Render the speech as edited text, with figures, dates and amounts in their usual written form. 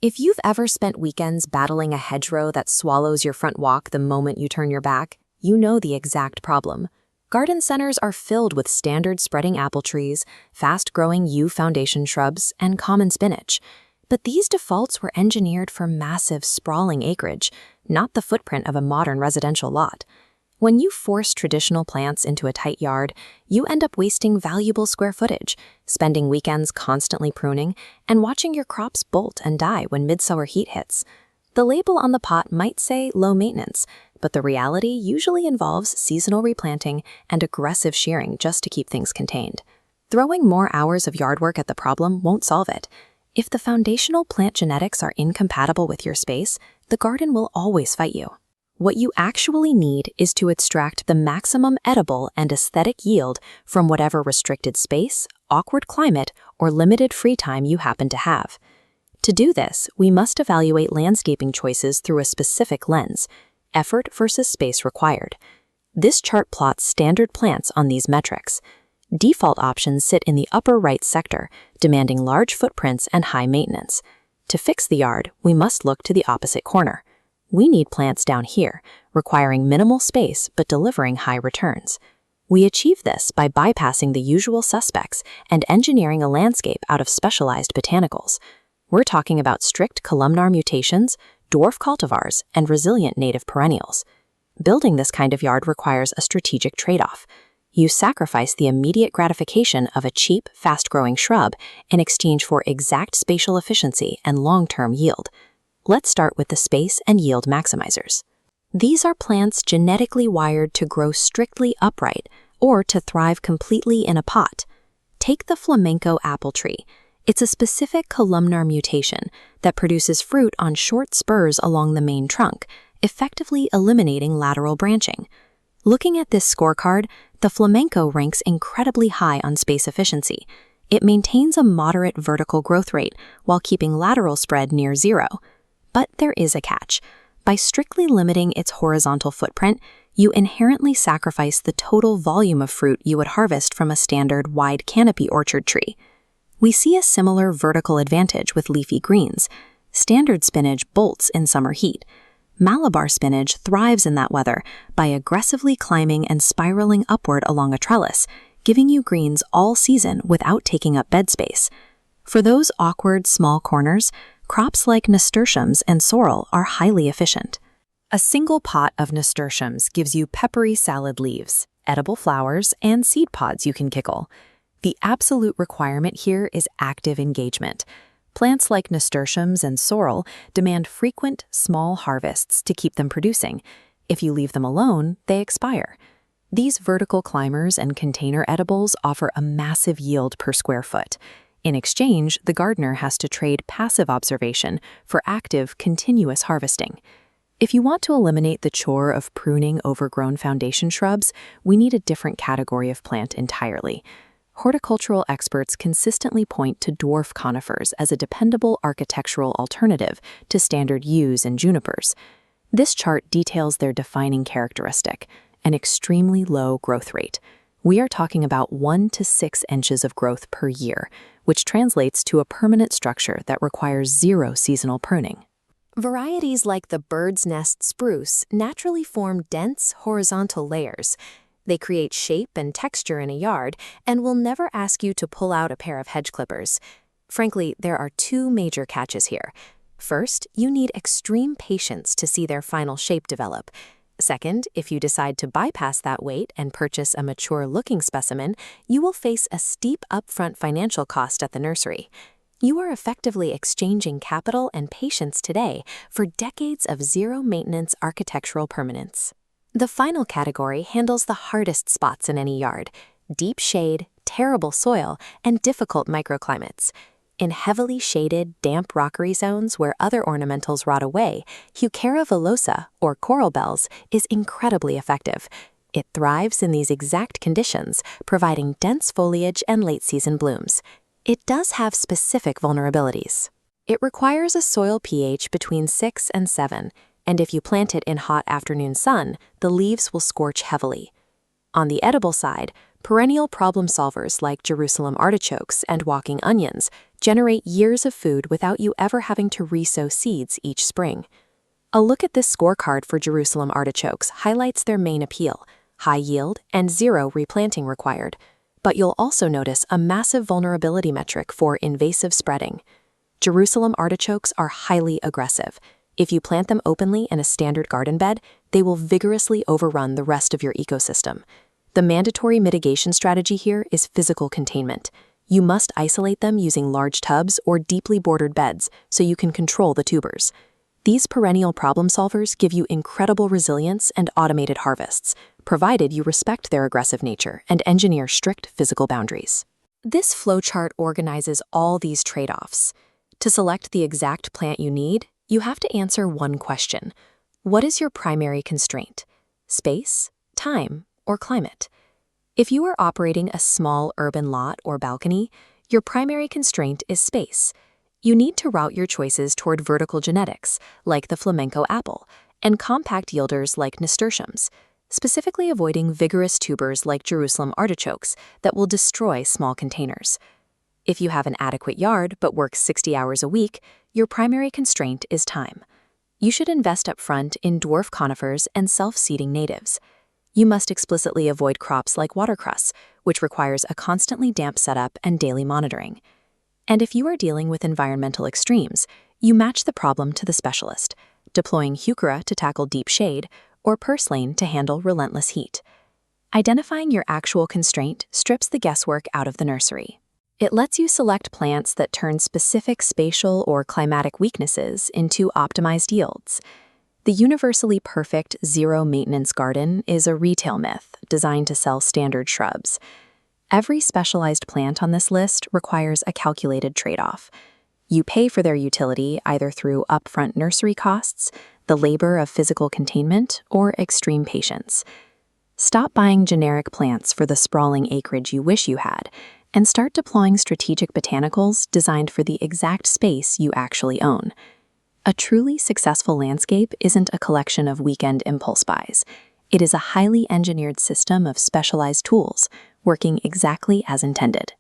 If you've ever spent weekends battling a hedgerow that swallows your front walk the moment you turn your back, you know the exact problem. Garden centers are filled with standard spreading apple trees, fast-growing yew foundation shrubs, and common spinach. But these defaults were engineered for massive, sprawling acreage, not the footprint of a modern residential lot. When you force traditional plants into a tight yard, you end up wasting valuable square footage, spending weekends constantly pruning, and watching your crops bolt and die when midsummer heat hits. The label on the pot might say low maintenance, but the reality usually involves seasonal replanting and aggressive shearing just to keep things contained. Throwing more hours of yard work at the problem won't solve it. If the foundational plant genetics are incompatible with your space, the garden will always fight you. What you actually need is to extract the maximum edible and aesthetic yield from whatever restricted space, awkward climate, or limited free time you happen to have. To do this, we must evaluate landscaping choices through a specific lens: effort versus space required. This chart plots standard plants on these metrics. Default options sit in the upper right sector, demanding large footprints and high maintenance. To fix the yard, we must look to the opposite corner. We need plants down here, requiring minimal space but delivering high returns. We achieve this by bypassing the usual suspects and engineering a landscape out of specialized botanicals. We're talking about strict columnar mutations, dwarf cultivars, and resilient native perennials. Building this kind of yard requires a strategic trade-off. You sacrifice the immediate gratification of a cheap, fast-growing shrub in exchange for exact spatial efficiency and long-term yield. Let's start with the space and yield maximizers. These are plants genetically wired to grow strictly upright or to thrive completely in a pot. Take the flamenco apple tree. It's a specific columnar mutation that produces fruit on short spurs along the main trunk, effectively eliminating lateral branching. Looking at this scorecard, the flamenco ranks incredibly high on space efficiency. It maintains a moderate vertical growth rate while keeping lateral spread near zero. But there is a catch. By strictly limiting its horizontal footprint, you inherently sacrifice the total volume of fruit you would harvest from a standard wide canopy orchard tree. We see a similar vertical advantage with leafy greens. Standard spinach bolts in summer heat. Malabar spinach thrives in that weather by aggressively climbing and spiraling upward along a trellis, giving you greens all season without taking up bed space. For those awkward, small corners, crops like nasturtiums and sorrel are highly efficient. A single pot of nasturtiums gives you peppery salad leaves, edible flowers, and seed pods you can kickle. The absolute requirement here is active engagement. Plants like nasturtiums and sorrel demand frequent, small harvests to keep them producing. If you leave them alone, they expire. These vertical climbers and container edibles offer a massive yield per square foot. In exchange, the gardener has to trade passive observation for active, continuous harvesting. If you want to eliminate the chore of pruning overgrown foundation shrubs, we need a different category of plant entirely. Horticultural experts consistently point to dwarf conifers as a dependable architectural alternative to standard yews and junipers. This chart details their defining characteristic: an extremely low growth rate. We are talking about 1 to 6 inches of growth per year, which translates to a permanent structure that requires zero seasonal pruning. Varieties like the bird's nest spruce naturally form dense, horizontal layers. They create shape and texture in a yard and will never ask you to pull out a pair of hedge clippers. Frankly, there are two major catches here. First, you need extreme patience to see their final shape develop. Second, if you decide to bypass that wait and purchase a mature-looking specimen, you will face a steep upfront financial cost at the nursery. You are effectively exchanging capital and patience today for decades of zero-maintenance architectural permanence. The final category handles the hardest spots in any yard: deep shade, terrible soil, and difficult microclimates. In heavily shaded, damp rockery zones where other ornamentals rot away, Heuchera villosa, or coral bells, is incredibly effective. It thrives in these exact conditions, providing dense foliage and late-season blooms. It does have specific vulnerabilities. It requires a soil pH between 6 and 7, and if you plant it in hot afternoon sun, the leaves will scorch heavily. On the edible side, Perennial problem solvers like Jerusalem artichokes and walking onions generate years of food without you ever having to resow seeds each spring. A look at this scorecard for Jerusalem artichokes highlights their main appeal: high yield and zero replanting required. But you'll also notice a massive vulnerability metric for invasive spreading. Jerusalem artichokes are highly aggressive. If you plant them openly in a standard garden bed, they will vigorously overrun the rest of your ecosystem. The mandatory mitigation strategy here is physical containment. You must isolate them using large tubs or deeply bordered beds so you can control the tubers. These perennial problem solvers give you incredible resilience and automated harvests, provided you respect their aggressive nature and engineer strict physical boundaries. This flowchart organizes all these trade-offs. To select the exact plant you need, you have to answer one question. What is your primary constraint? Space, time, or climate? If you are operating a small urban lot or balcony, your primary constraint is space. You need to route your choices toward vertical genetics, like the flamenco apple, and compact yielders like nasturtiums, specifically avoiding vigorous tubers like Jerusalem artichokes that will destroy small containers. If you have an adequate yard but work 60 hours a week, your primary constraint is time. You should invest up front in dwarf conifers and self-seeding natives. You must explicitly avoid crops like watercress, which requires a constantly damp setup and daily monitoring. And if you are dealing with environmental extremes, you match the problem to the specialist, deploying heuchera to tackle deep shade or purslane to handle relentless heat. Identifying your actual constraint strips the guesswork out of the nursery. It lets you select plants that turn specific spatial or climatic weaknesses into optimized yields. The universally perfect zero-maintenance garden is a retail myth designed to sell standard shrubs. Every specialized plant on this list requires a calculated trade-off. You pay for their utility either through upfront nursery costs, the labor of physical containment, or extreme patience. Stop buying generic plants for the sprawling acreage you wish you had, and start deploying strategic botanicals designed for the exact space you actually own. A truly successful landscape isn't a collection of weekend impulse buys. It is a highly engineered system of specialized tools, working exactly as intended.